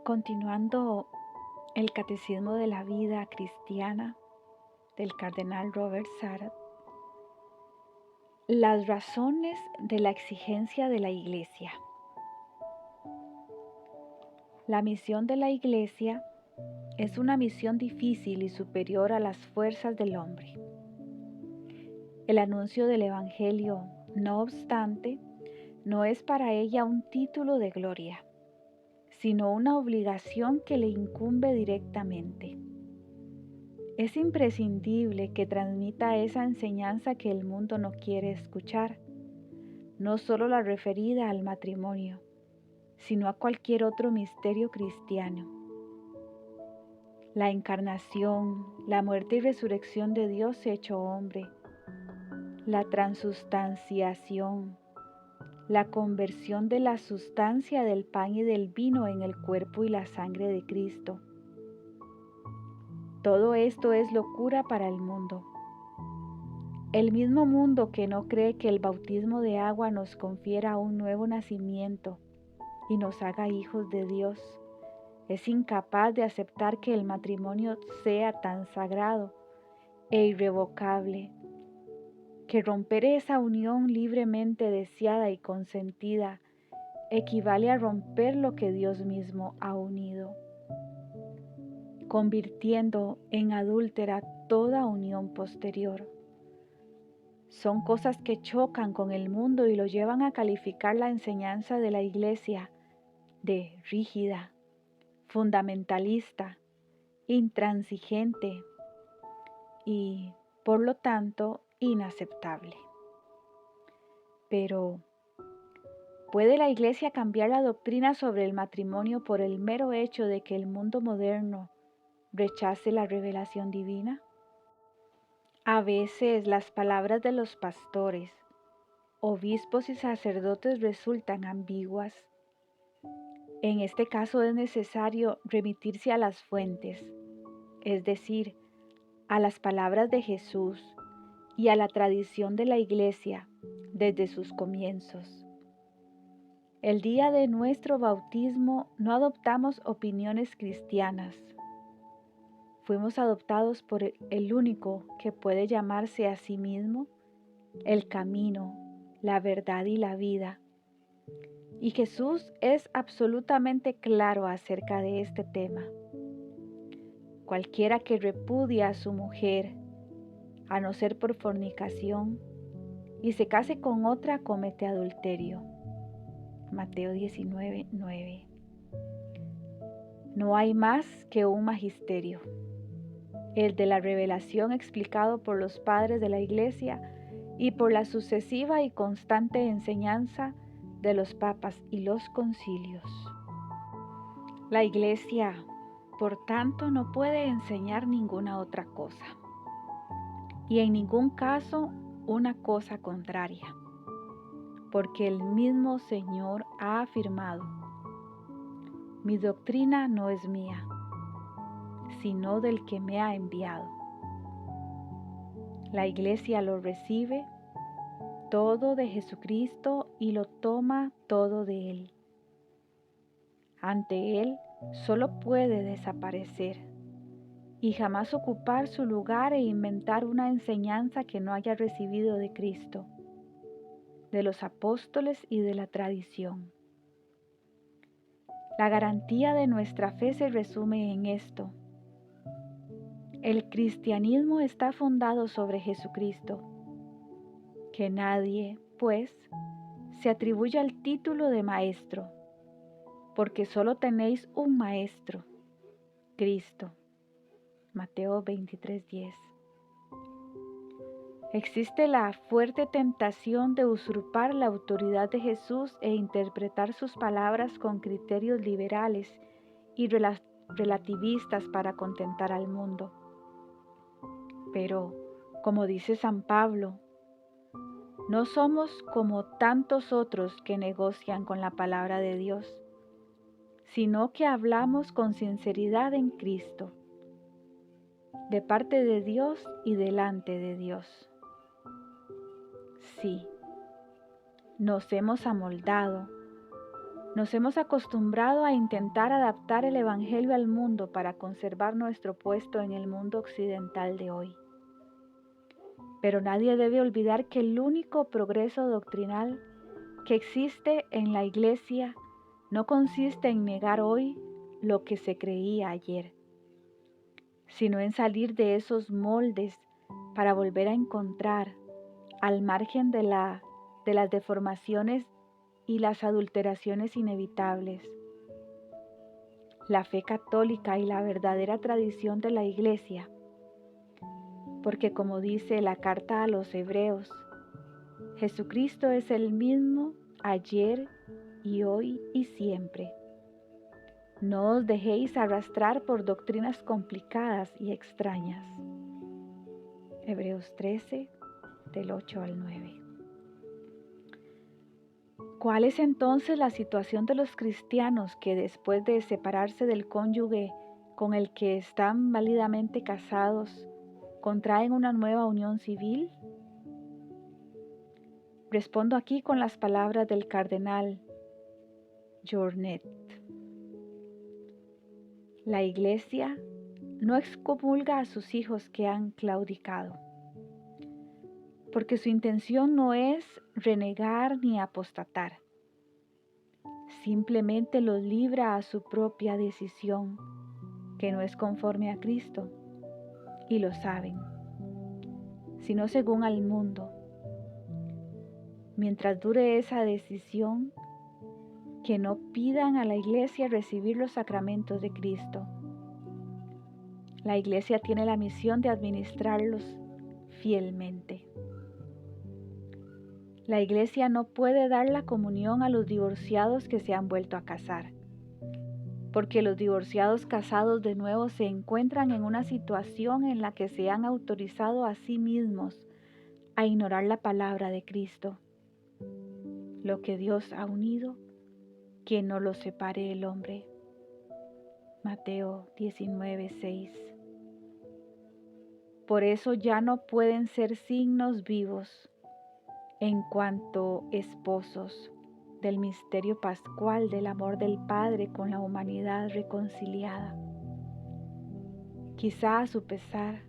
Continuando el Catecismo de la Vida Cristiana del Cardenal Robert Sarah, las razones de la exigencia de la Iglesia. La misión de la Iglesia es una misión difícil y superior a las fuerzas del hombre. El anuncio del Evangelio, no obstante, no es para ella un título de gloria, sino una obligación que le incumbe directamente. Es imprescindible que transmita esa enseñanza que el mundo no quiere escuchar, no solo la referida al matrimonio, sino a cualquier otro misterio cristiano. La encarnación, la muerte y resurrección de Dios hecho hombre, la transustanciación, la conversión de la sustancia del pan y del vino en el cuerpo y la sangre de Cristo. Todo esto es locura para el mundo. El mismo mundo que no cree que el bautismo de agua nos confiera un nuevo nacimiento y nos haga hijos de Dios, es incapaz de aceptar que el matrimonio sea tan sagrado e irrevocable, que romper esa unión libremente deseada y consentida equivale a romper lo que Dios mismo ha unido, convirtiendo en adúltera toda unión posterior. Son cosas que chocan con el mundo y lo llevan a calificar la enseñanza de la Iglesia de rígida, fundamentalista, intransigente y, por lo tanto, inaceptable. Pero, ¿puede la Iglesia cambiar la doctrina sobre el matrimonio por el mero hecho de que el mundo moderno rechace la revelación divina? A veces las palabras de los pastores, obispos y sacerdotes resultan ambiguas. En este caso es necesario remitirse a las fuentes, es decir, a las palabras de Jesús y a la tradición de la Iglesia desde sus comienzos. El día de nuestro bautismo no adoptamos opiniones cristianas. Fuimos adoptados por el único que puede llamarse a sí mismo el camino, la verdad y la vida. Y Jesús es absolutamente claro acerca de este tema. Cualquiera que repudia a su mujer, a no ser por fornicación, y se case con otra comete adulterio. Mateo 19:9. No hay más que un magisterio, el de la revelación explicado por los padres de la Iglesia y por la sucesiva y constante enseñanza de los papas y los concilios. La Iglesia, por tanto, no puede enseñar ninguna otra cosa, y en ningún caso una cosa contraria, porque el mismo Señor ha afirmado: mi doctrina no es mía, sino del que me ha enviado. La Iglesia lo recibe todo de Jesucristo y lo toma todo de Él. Ante Él solo puede desaparecer y jamás ocupar su lugar e inventar una enseñanza que no haya recibido de Cristo, de los apóstoles y de la tradición. La garantía de nuestra fe se resume en esto. El cristianismo está fundado sobre Jesucristo. Que nadie, pues, se atribuya el título de maestro, porque solo tenéis un maestro, Cristo. Mateo 23:10. Existe la fuerte tentación de usurpar la autoridad de Jesús e interpretar sus palabras con criterios liberales y relativistas para contentar al mundo. Pero, como dice San Pablo, no somos como tantos otros que negocian con la palabra de Dios, sino que hablamos con sinceridad en Cristo. de parte de Dios y delante de Dios. Sí, nos hemos amoldado, nos hemos acostumbrado a intentar adaptar el Evangelio al mundo para conservar nuestro puesto en el mundo occidental de hoy. Pero nadie debe olvidar que el único progreso doctrinal que existe en la Iglesia no consiste en negar hoy lo que se creía ayer, sino en salir de esos moldes para volver a encontrar, al margen de las deformaciones y las adulteraciones inevitables, la fe católica y la verdadera tradición de la Iglesia, porque como dice la carta a los Hebreos, Jesucristo es el mismo ayer y hoy y siempre. No os dejéis arrastrar por doctrinas complicadas y extrañas. Hebreos 13, del 8 al 9. ¿Cuál es entonces la situación de los cristianos que después de separarse del cónyuge con el que están válidamente casados, contraen una nueva unión civil? Respondo aquí con las palabras del cardenal Jornet. La Iglesia no excomulga a sus hijos que han claudicado, porque su intención no es renegar ni apostatar. Simplemente los libra a su propia decisión, que no es conforme a Cristo, y lo saben, sino según al mundo. Mientras dure esa decisión, que no pidan a la Iglesia recibir los sacramentos de Cristo. La Iglesia tiene la misión de administrarlos fielmente. La Iglesia no puede dar la comunión a los divorciados que se han vuelto a casar, porque los divorciados casados de nuevo se encuentran en una situación en la que se han autorizado a sí mismos a ignorar la palabra de Cristo. Lo que Dios ha unido, que no lo separe el hombre. Mateo 19:6. Por eso ya no pueden ser signos vivos en cuanto esposos del misterio pascual del amor del Padre con la humanidad reconciliada. Quizá a su pesar,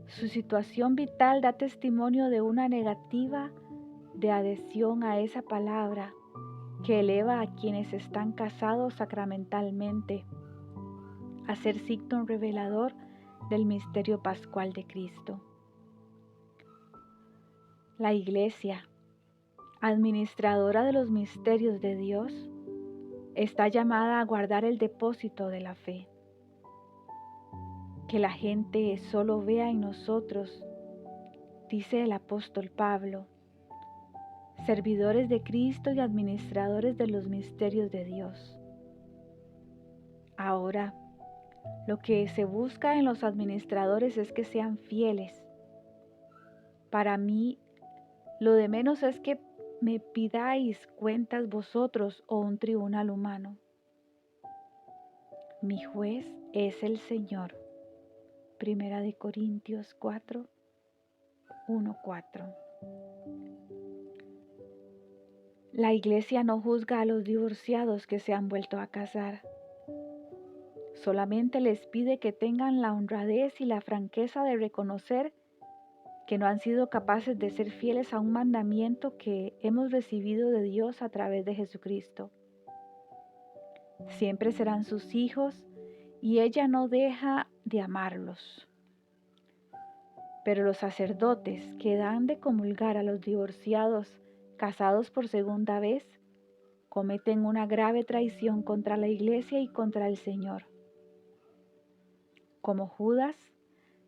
su situación vital da testimonio de una negativa de adhesión a esa palabra que eleva a quienes están casados sacramentalmente a ser signo revelador del misterio pascual de Cristo. La Iglesia, administradora de los misterios de Dios, está llamada a guardar el depósito de la fe. Que la gente solo vea en nosotros, dice el apóstol Pablo, servidores de Cristo y administradores de los misterios de Dios. Ahora, lo que se busca en los administradores es que sean fieles. Para mí, lo de menos es que me pidáis cuentas vosotros o un tribunal humano. Mi juez es el Señor. 1 Corintios 4, 1-4. La Iglesia no juzga a los divorciados que se han vuelto a casar. Solamente les pide que tengan la honradez y la franqueza de reconocer que no han sido capaces de ser fieles a un mandamiento que hemos recibido de Dios a través de Jesucristo. Siempre serán sus hijos y ella no deja de amarlos. Pero los sacerdotes que dan de comulgar a los divorciados casados por segunda vez cometen una grave traición contra la Iglesia y contra el Señor. Como Judas,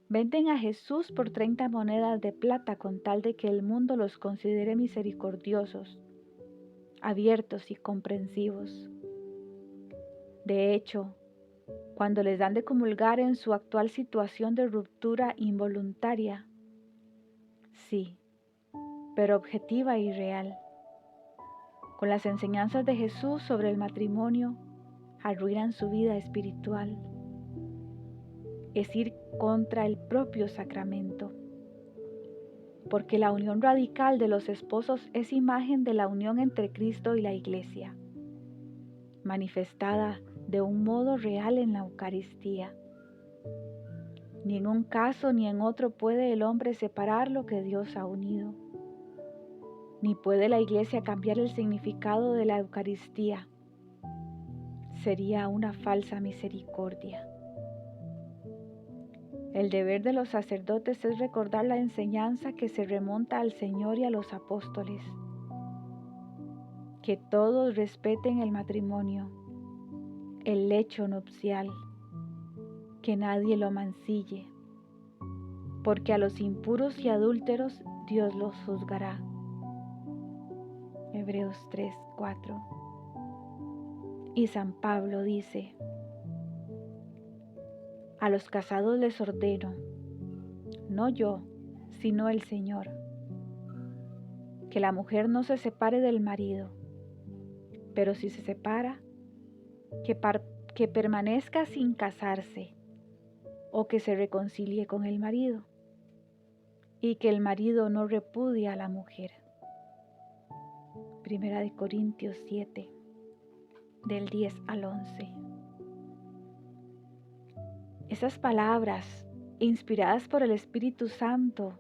venden a Jesús por 30 monedas de plata con tal de que el mundo los considere misericordiosos, abiertos y comprensivos. De hecho, cuando les dan de comulgar en su actual situación de ruptura involuntaria, sí, pero objetiva y real, con las enseñanzas de Jesús sobre el matrimonio, arruinan su vida espiritual. es ir contra el propio sacramento, porque la unión radical de los esposos es imagen de la unión entre Cristo y la Iglesia, manifestada de un modo real en la Eucaristía. Ni en un caso ni en otro puede el hombre separar lo que Dios ha unido, ni puede la Iglesia cambiar el significado de la Eucaristía. Sería una falsa misericordia. El deber de los sacerdotes es recordar la enseñanza que se remonta al Señor y a los apóstoles, que todos respeten el matrimonio, el lecho nupcial, que nadie lo mancille, porque a los impuros y adúlteros Dios los juzgará. Hebreos 3:4. Y San Pablo dice: a los casados les ordeno, no yo, sino el Señor, que la mujer no se separe del marido, pero si se separa, que permanezca sin casarse, o que se reconcilie con el marido, y que el marido no repudie a la mujer. Primera de Corintios 7, del 10 al 11. Esas palabras, inspiradas por el Espíritu Santo,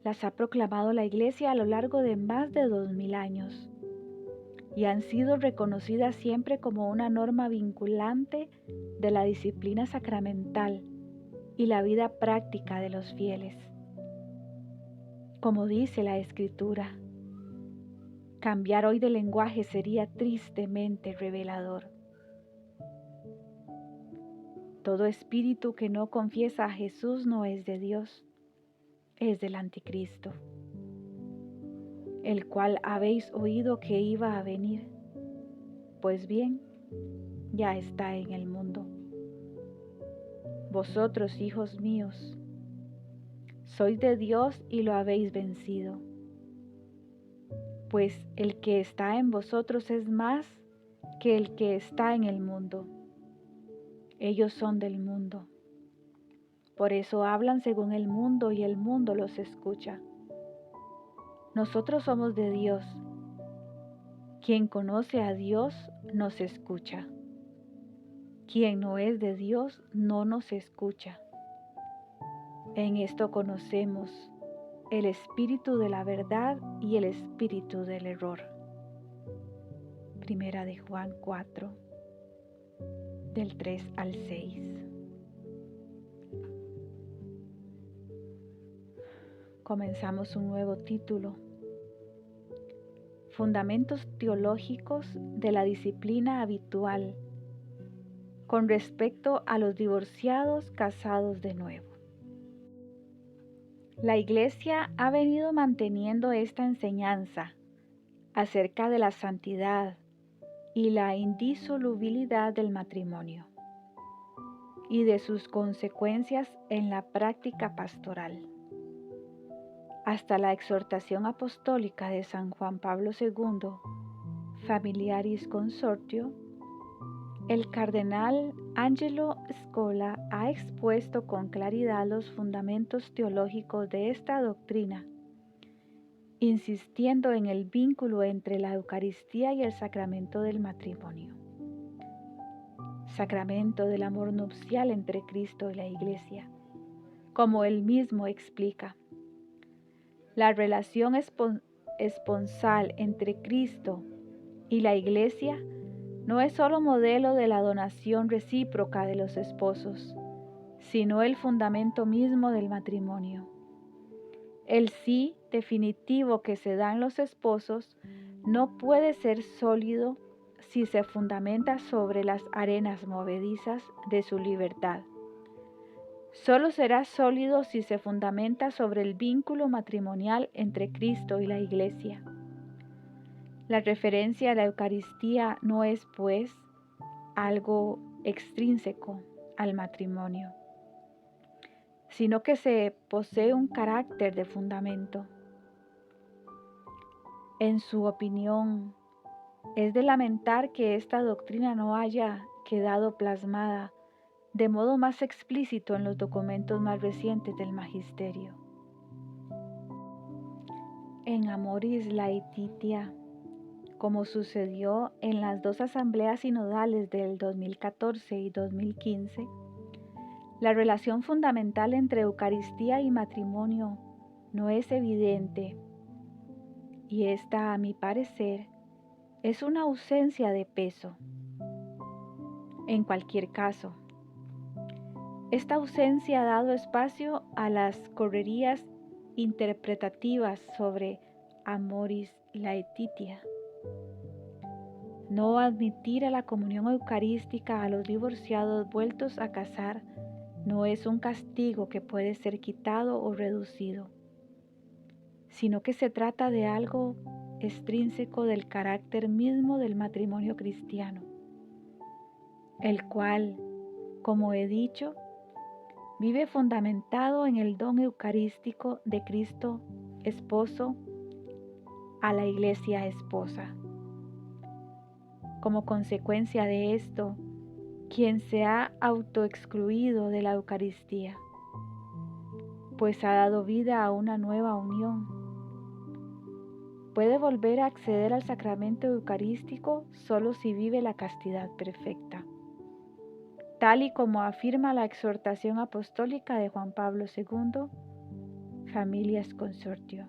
las ha proclamado la Iglesia a lo largo de más de 2000 años y han sido reconocidas siempre como una norma vinculante de la disciplina sacramental y la vida práctica de los fieles. Como dice la Escritura, cambiar hoy de lenguaje sería tristemente revelador. Todo espíritu que no confiesa a Jesús no es de Dios, es del anticristo, el cual habéis oído que iba a venir. Pues bien, ya está en el mundo. Vosotros, hijos míos, sois de Dios y lo habéis vencido, pues el que está en vosotros es más que el que está en el mundo. Ellos son del mundo, por eso hablan según el mundo y el mundo los escucha. Nosotros somos de Dios. Quien conoce a Dios nos escucha. Quien no es de Dios no nos escucha. En esto conocemos el espíritu de la verdad y el espíritu del error. Primera de Juan 4, del 3 al 6. Comenzamos un nuevo título: Fundamentos teológicos de la disciplina habitual con respecto a los divorciados casados de nuevo. La Iglesia ha venido manteniendo esta enseñanza acerca de la santidad y la indisolubilidad del matrimonio y de sus consecuencias en la práctica pastoral. Hasta la exhortación apostólica de San Juan Pablo II, Familiaris Consortio, el cardenal Angelo Scola ha expuesto con claridad los fundamentos teológicos de esta doctrina, insistiendo en el vínculo entre la Eucaristía y el sacramento del matrimonio, sacramento del amor nupcial entre Cristo y la Iglesia. Como él mismo explica, la relación esponsal entre Cristo y la Iglesia no es solo modelo de la donación recíproca de los esposos, sino el fundamento mismo del matrimonio. El sí definitivo que se dan los esposos no puede ser sólido si se fundamenta sobre las arenas movedizas de su libertad. Solo será sólido si se fundamenta sobre el vínculo matrimonial entre Cristo y la Iglesia. La referencia a la Eucaristía no es, pues, algo extrínseco al matrimonio, sino que se posee un carácter de fundamento. En su opinión, es de lamentar que esta doctrina no haya quedado plasmada de modo más explícito en los documentos más recientes del Magisterio. En Amoris Laetitia, como sucedió en las dos asambleas sinodales del 2014 y 2015, la relación fundamental entre Eucaristía y matrimonio no es evidente, y esta, a mi parecer, es una ausencia de peso. En cualquier caso, esta ausencia ha dado espacio a las correrías interpretativas sobre Amoris Laetitia. No admitir a la comunión eucarística a los divorciados vueltos a casar no es un castigo que puede ser quitado o reducido, sino que se trata de algo extrínseco del carácter mismo del matrimonio cristiano, el cual, como he dicho, vive fundamentado en el don eucarístico de Cristo esposo a la Iglesia esposa. Como consecuencia de esto, quien se ha autoexcluido de la Eucaristía, pues ha dado vida a una nueva unión, puede volver a acceder al sacramento eucarístico solo si vive la castidad perfecta, tal y como afirma la exhortación apostólica de Juan Pablo II, Familias Consortio.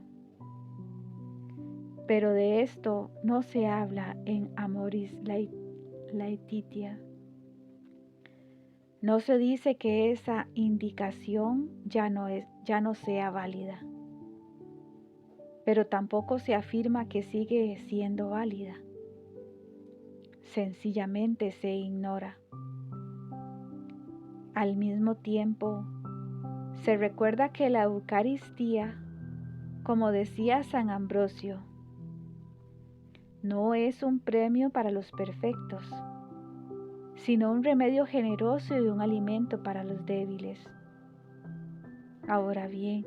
Pero de esto no se habla en Amoris Laetitia. No se dice que esa indicación ya no sea válida, pero tampoco se afirma que sigue siendo válida. Sencillamente se ignora. Al mismo tiempo, se recuerda que la Eucaristía, como decía San Ambrosio, no es un premio para los perfectos, sino un remedio generoso y un alimento para los débiles. Ahora bien,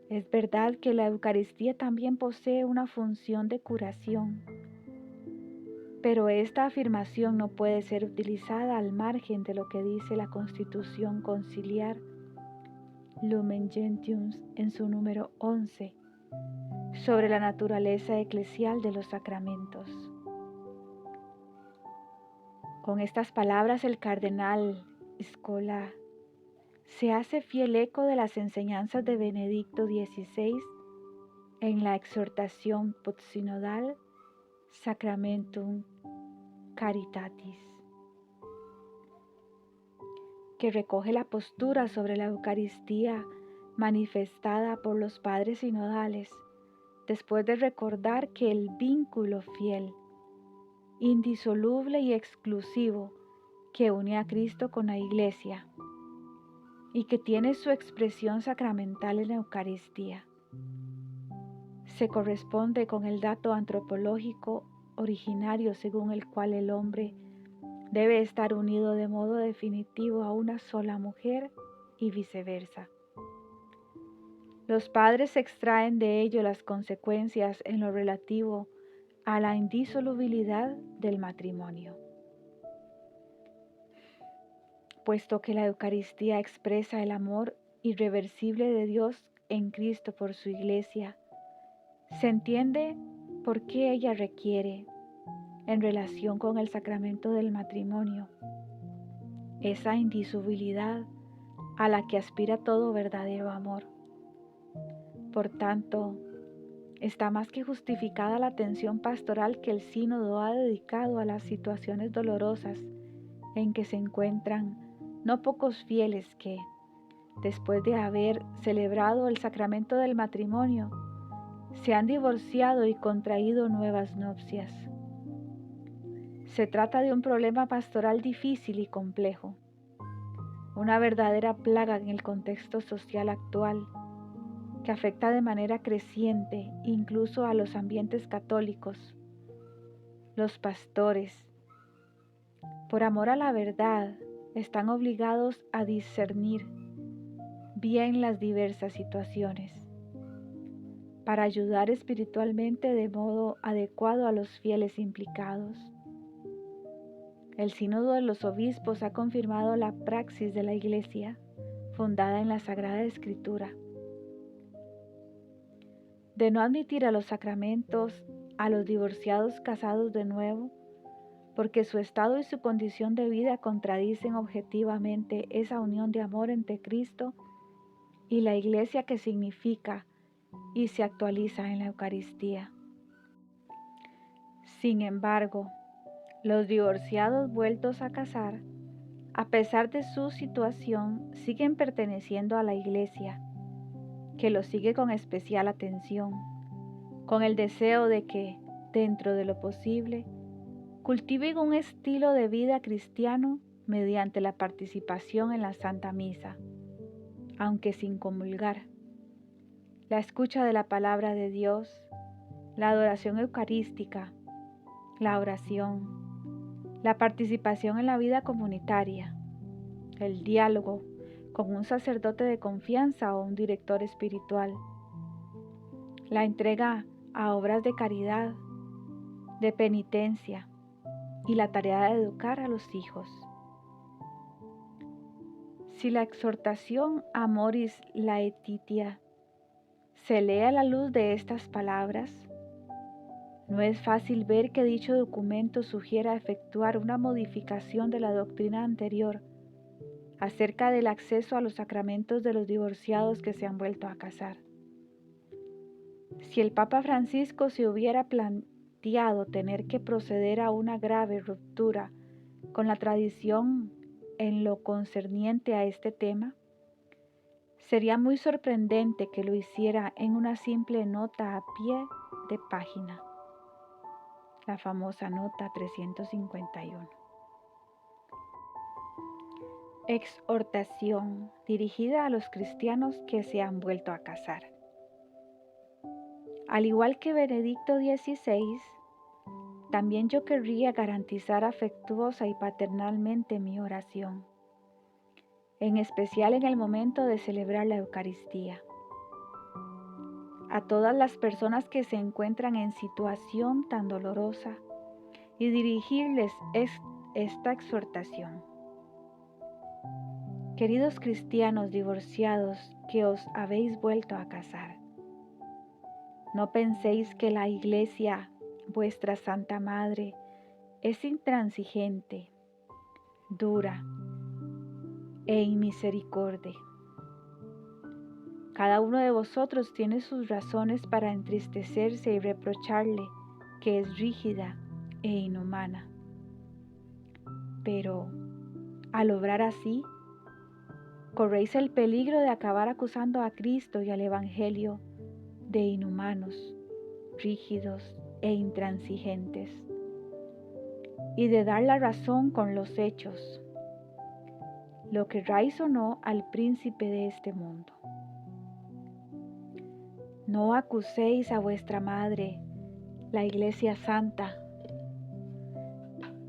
es verdad que la Eucaristía también posee una función de curación, pero esta afirmación no puede ser utilizada al margen de lo que dice la Constitución Conciliar Lumen Gentium en su número 11 sobre la naturaleza eclesial de los sacramentos. Con estas palabras el cardenal Scola se hace fiel eco de las enseñanzas de Benedicto XVI en la exhortación postsinodal Sacramentum Caritatis, que recoge la postura sobre la Eucaristía manifestada por los padres sinodales después de recordar que el vínculo fiel, indisoluble y exclusivo que une a Cristo con la Iglesia y que tiene su expresión sacramental en la Eucaristía, se corresponde con el dato antropológico originario según el cual el hombre debe estar unido de modo definitivo a una sola mujer y viceversa. Los padres extraen de ello las consecuencias en lo relativo a la indisolubilidad del matrimonio. Puesto que la Eucaristía expresa el amor irreversible de Dios en Cristo por su Iglesia, se entiende por qué ella requiere, en relación con el sacramento del matrimonio, esa indisolubilidad a la que aspira todo verdadero amor. Por tanto, está más que justificada la atención pastoral que el sínodo ha dedicado a las situaciones dolorosas en que se encuentran no pocos fieles que, después de haber celebrado el sacramento del matrimonio, se han divorciado y contraído nuevas nupcias. Se trata de un problema pastoral difícil y complejo, una verdadera plaga en el contexto social actual, que afecta de manera creciente incluso a los ambientes católicos. Los pastores, por amor a la verdad, están obligados a discernir bien las diversas situaciones, para ayudar espiritualmente de modo adecuado a los fieles implicados. El Sínodo de los Obispos ha confirmado la praxis de la Iglesia, fundada en la Sagrada Escritura, de no admitir a los sacramentos a los divorciados casados de nuevo, porque su estado y su condición de vida contradicen objetivamente esa unión de amor entre Cristo y la Iglesia que significa y se actualiza en la Eucaristía. Sin embargo, los divorciados vueltos a casar, a pesar de su situación, siguen perteneciendo a la Iglesia, que los sigue con especial atención, con el deseo de que, dentro de lo posible, cultiven un estilo de vida cristiano mediante la participación en la Santa Misa, aunque sin comulgar, la escucha de la palabra de Dios, la adoración eucarística, la oración, la participación en la vida comunitaria, el diálogo con un sacerdote de confianza o un director espiritual, la entrega a obras de caridad, de penitencia y la tarea de educar a los hijos. Si la exhortación Amoris Laetitia se lee a la luz de estas palabras, no es fácil ver que dicho documento sugiera efectuar una modificación de la doctrina anterior acerca del acceso a los sacramentos de los divorciados que se han vuelto a casar. Si el Papa Francisco se hubiera planteado tener que proceder a una grave ruptura con la tradición en lo concerniente a este tema, sería muy sorprendente que lo hiciera en una simple nota a pie de página, la famosa nota 351. Exhortación dirigida a los cristianos que se han vuelto a casar. Al igual que Benedicto XVI, también yo querría garantizar afectuosa y paternalmente mi oración, en especial en el momento de celebrar la Eucaristía, a todas las personas que se encuentran en situación tan dolorosa y dirigirles esta exhortación. Queridos cristianos divorciados que os habéis vuelto a casar, no penséis que la Iglesia, vuestra Santa Madre, es intransigente, dura e inmisericordia. Cada uno de vosotros tiene sus razones para entristecerse y reprocharle que es rígida e inhumana. Pero, al obrar así, corréis el peligro de acabar acusando a Cristo y al Evangelio de inhumanos, rígidos e intransigentes, y de dar la razón con los hechos, lo querráis o no, al príncipe de este mundo. No acuséis a vuestra madre, la Iglesia Santa.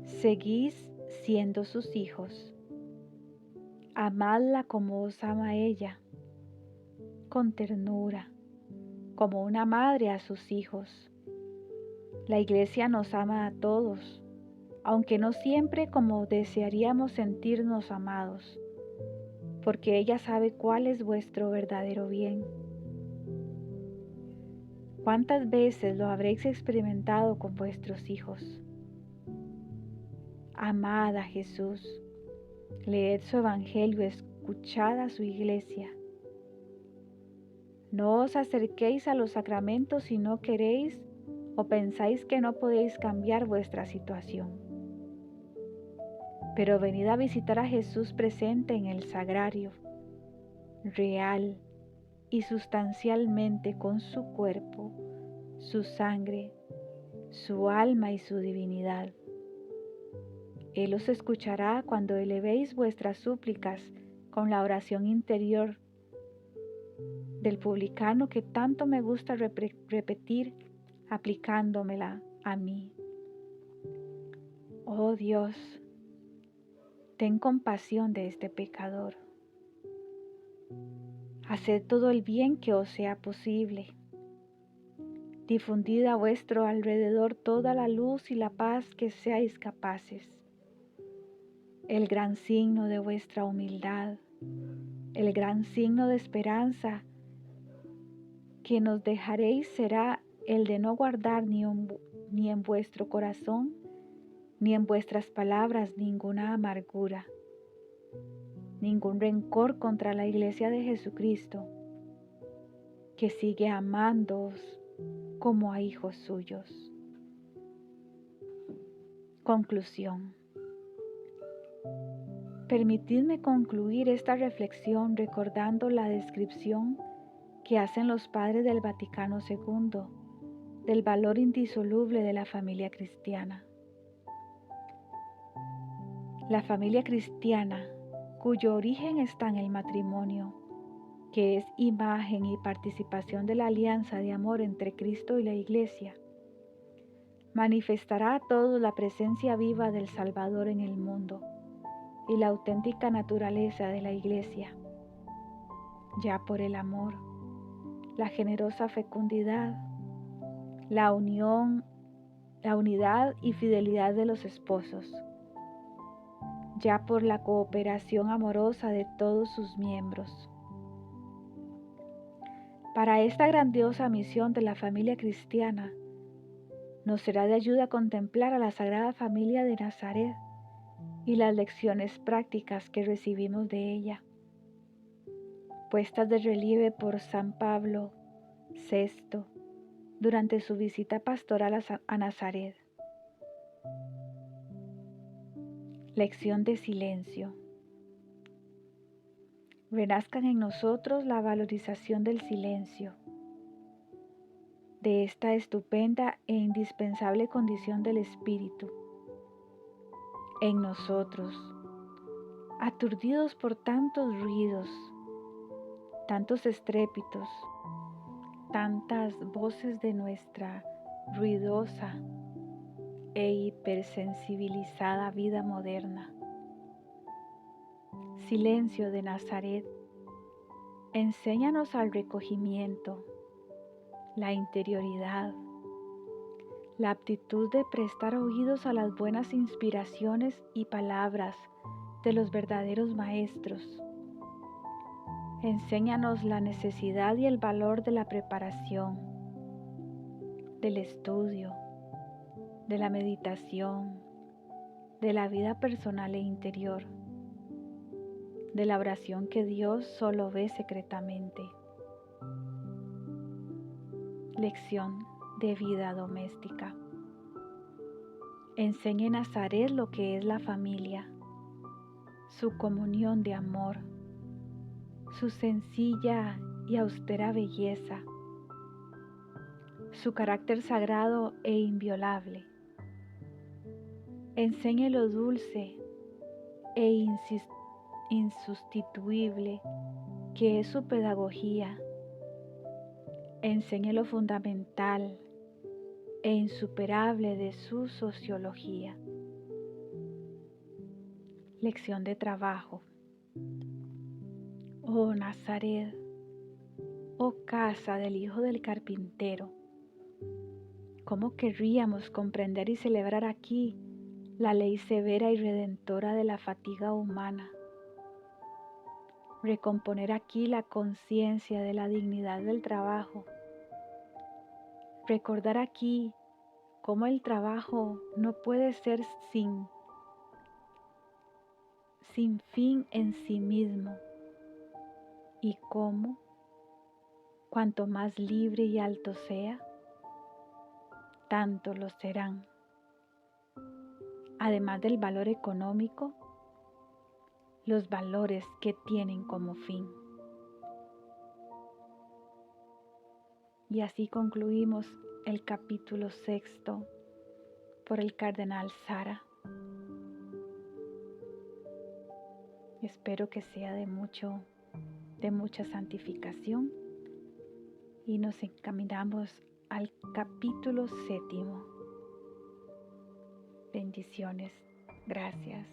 Seguís siendo sus hijos. Amadla como os ama ella, con ternura, como una madre a sus hijos. La Iglesia nos ama a todos, aunque no siempre como desearíamos sentirnos amados, porque ella sabe cuál es vuestro verdadero bien. ¿Cuántas veces lo habréis experimentado con vuestros hijos? Amad a Jesús, leed su Evangelio, escuchad a su Iglesia. No os acerquéis a los sacramentos si no queréis o pensáis que no podéis cambiar vuestra situación. Pero venid a visitar a Jesús presente en el sagrario, real y sustancialmente con su cuerpo, su sangre, su alma y su divinidad. Él os escuchará cuando elevéis vuestras súplicas con la oración interior del publicano que tanto me gusta repetir aplicándomela a mí. Oh Dios, ten compasión de este pecador. Haced todo el bien que os sea posible. Difundid a vuestro alrededor toda la luz y la paz que seáis capaces. el gran signo de vuestra humildad, el gran signo de esperanza que nos dejaréis será el de no guardar ni en vuestro corazón, ni en vuestras palabras ninguna amargura, ningún rencor contra la Iglesia de Jesucristo, que sigue amándoos como a hijos suyos. Conclusión. Permitidme concluir esta reflexión recordando la descripción que hacen los padres del Vaticano II del valor indisoluble de la familia cristiana. La familia cristiana, cuyo origen está en el matrimonio, que es imagen y participación de la alianza de amor entre Cristo y la Iglesia, manifestará a todos la presencia viva del Salvador en el mundo y la auténtica naturaleza de la Iglesia, ya por el amor, la generosa fecundidad, la unidad y fidelidad de los esposos, ya por la cooperación amorosa de todos sus miembros. Para esta grandiosa misión de la familia cristiana, nos será de ayuda contemplar a la Sagrada Familia de Nazaret y las lecciones prácticas que recibimos de ella, puestas de relieve por San Pablo VI durante su visita pastoral a Nazaret. Lección de silencio. Renazcan en nosotros la valorización del silencio, de esta estupenda e indispensable condición del espíritu. En nosotros, aturdidos por tantos ruidos, tantos estrépitos, tantas voces de nuestra ruidosa e hipersensibilizada vida moderna. Silencio de Nazaret, enséñanos al recogimiento, la interioridad, la aptitud de prestar oídos a las buenas inspiraciones y palabras de los verdaderos maestros. Enséñanos la necesidad y el valor de la preparación, del estudio, de la meditación, de la vida personal e interior, de la oración que Dios solo ve secretamente. Lección de vida doméstica. Enseñe en Nazaret lo que es la familia, su comunión de amor, su sencilla y austera belleza, su carácter sagrado e inviolable. Enseñe lo dulce e insustituible que es su pedagogía. Enseñe lo fundamental e insuperable de su sociología. Lección de trabajo. Oh Nazaret, oh casa del Hijo del Carpintero, ¿cómo querríamos comprender y celebrar aquí la ley severa y redentora de la fatiga humana? Recomponer aquí la conciencia de la dignidad del trabajo. Recordar aquí cómo el trabajo no puede ser sin fin en sí mismo, y cómo, cuanto más libre y alto sea, tanto lo serán. Además del valor económico, los valores que tienen como fin. Y así concluimos el capítulo 6 por el cardenal Sara. Espero que sea de mucha santificación, y nos encaminamos al capítulo 7. Bendiciones. Gracias.